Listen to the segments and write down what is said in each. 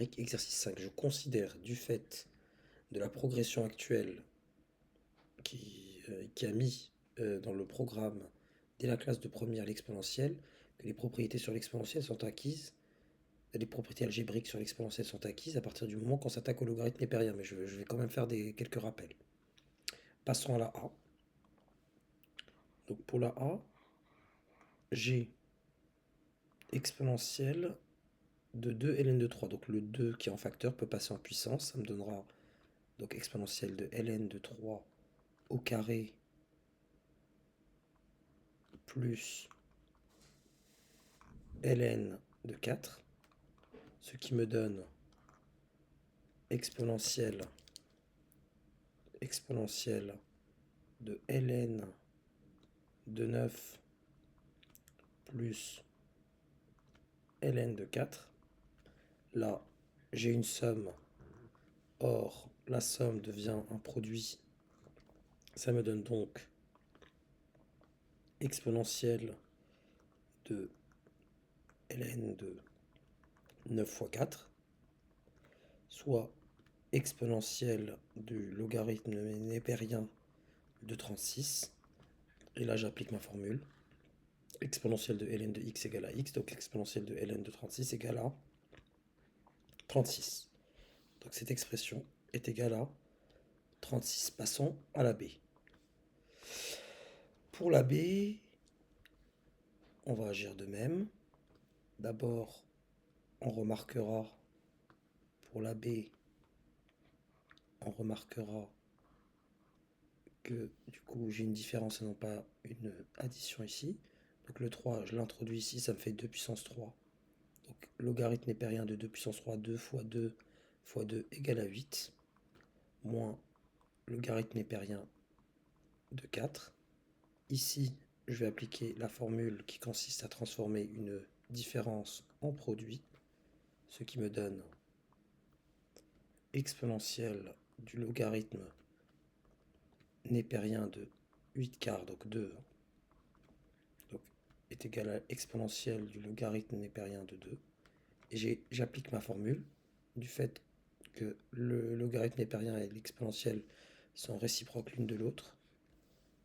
Exercice 5. Je considère, du fait de la progression actuelle qui a mis dans le programme dès la classe de première l'exponentielle, que les propriétés sur l'exponentielle sont acquises, les propriétés algébriques sur l'exponentielle sont acquises à partir du moment qu'on s'attaque au logarithme népérien. Mais je vais quand même faire quelques rappels. Passons à la A. Donc pour la A, j'ai exponentielle de 2 ln de 3. Donc le 2 qui est en facteur peut passer en puissance. Ça me donnera donc exponentielle de ln de 3 au carré plus ln de 4, ce qui me donne exponentielle de ln de 9 plus ln de 4. Là, j'ai une somme. Or, la somme devient un produit. Ça me donne donc exponentielle de ln de 9 fois 4, soit exponentielle du logarithme népérien de 36. Et là, j'applique ma formule. Exponentielle de ln de x égale à x, donc exponentielle de ln de 36 égale à 36. Donc cette expression est égale à 36. Passons à la B. Pour la B, on va agir de même. D'abord, on remarquera, pour la B, on remarquera que du coup j'ai une différence et non pas une addition ici. Donc le 3, je l'introduis ici, ça me fait 2 puissance 3. Donc logarithme népérien de 2 puissance 3, 2 fois 2 fois 2 égale à 8, moins logarithme népérien de 4. Ici, je vais appliquer la formule qui consiste à transformer une différence en produit, ce qui me donne exponentielle du logarithme népérien de 8 quarts, donc 2, donc, est égal à exponentielle du logarithme népérien de 2. Et j'applique ma formule du fait que le logarithme népérien et l'exponentielle sont réciproques l'une de l'autre.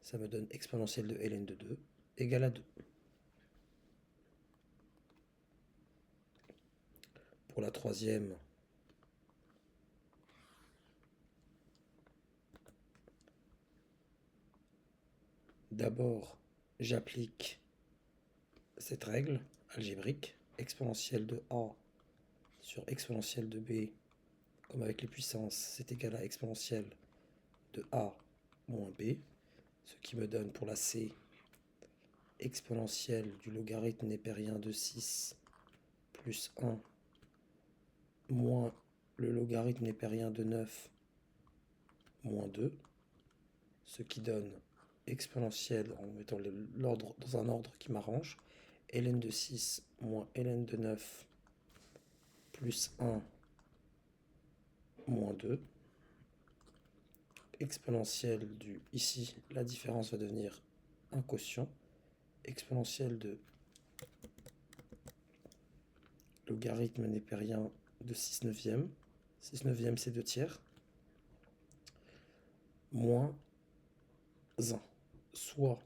Ça me donne exponentielle de ln de 2 égale à 2. Pour la troisième, d'abord, j'applique cette règle algébrique, exponentielle de A sur exponentielle de B, comme avec les puissances, c'est égal à exponentielle de A moins B, ce qui me donne pour la C exponentielle du logarithme népérien de 6 plus 1 moins le logarithme népérien de 9 moins 2, ce qui donne exponentielle, en mettant l'ordre dans un ordre qui m'arrange, ln de 6 moins ln de 9 plus 1 moins 2, exponentielle du, ici, la différence va devenir un quotient, exponentielle de logarithme népérien de 6 neuvièmes, 6 neuvièmes c'est 2 tiers, moins 1, soit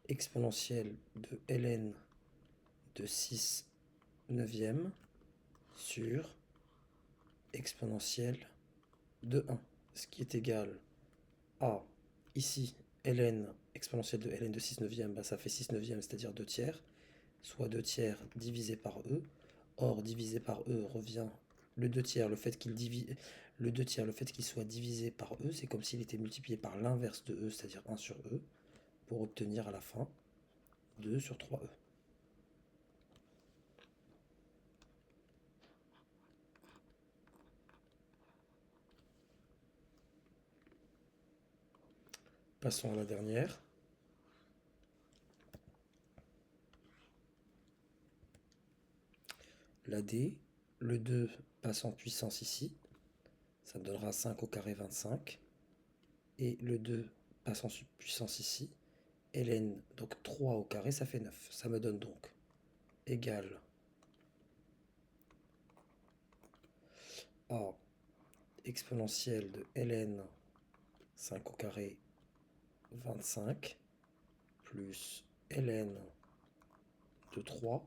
exponentielle de ln de 6 neuvièmes sur exponentielle de 1, ce qui est égal à, ici, ln, exponentielle de ln de 6 neuvièmes, bah ça fait 6 neuvièmes, c'est-à-dire 2 tiers, soit 2 tiers divisé par e. Or, divisé par e revient le 2 tiers, le fait qu'il soit divisé par e, c'est comme s'il était multiplié par l'inverse de e, c'est-à-dire 1 sur e, pour obtenir à la fin 2 sur 3e. Passons à la dernière. La D, le 2 passe en puissance ici, ça me donnera 5 au carré 25. Et le 2 passe en puissance ici, ln, donc 3 au carré, ça fait 9. Ça me donne donc égal A exponentielle de ln 5 au carré 25 plus ln de 3,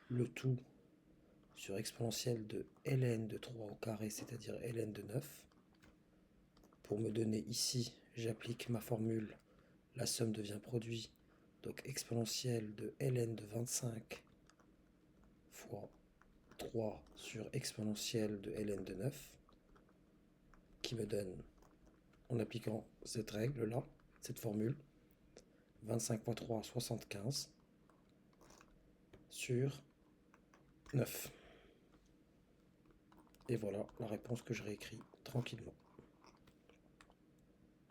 le tout sur exponentielle de ln de 3 au carré, c'est-à-dire ln de 9. Pour me donner ici, j'applique ma formule, la somme devient produit, donc exponentielle de ln de 25 fois 3 sur exponentielle de ln de 9, qui me donne, en appliquant cette règle-là, cette formule, 25 fois 3, 75, sur 9. Et voilà la réponse que je réécris tranquillement.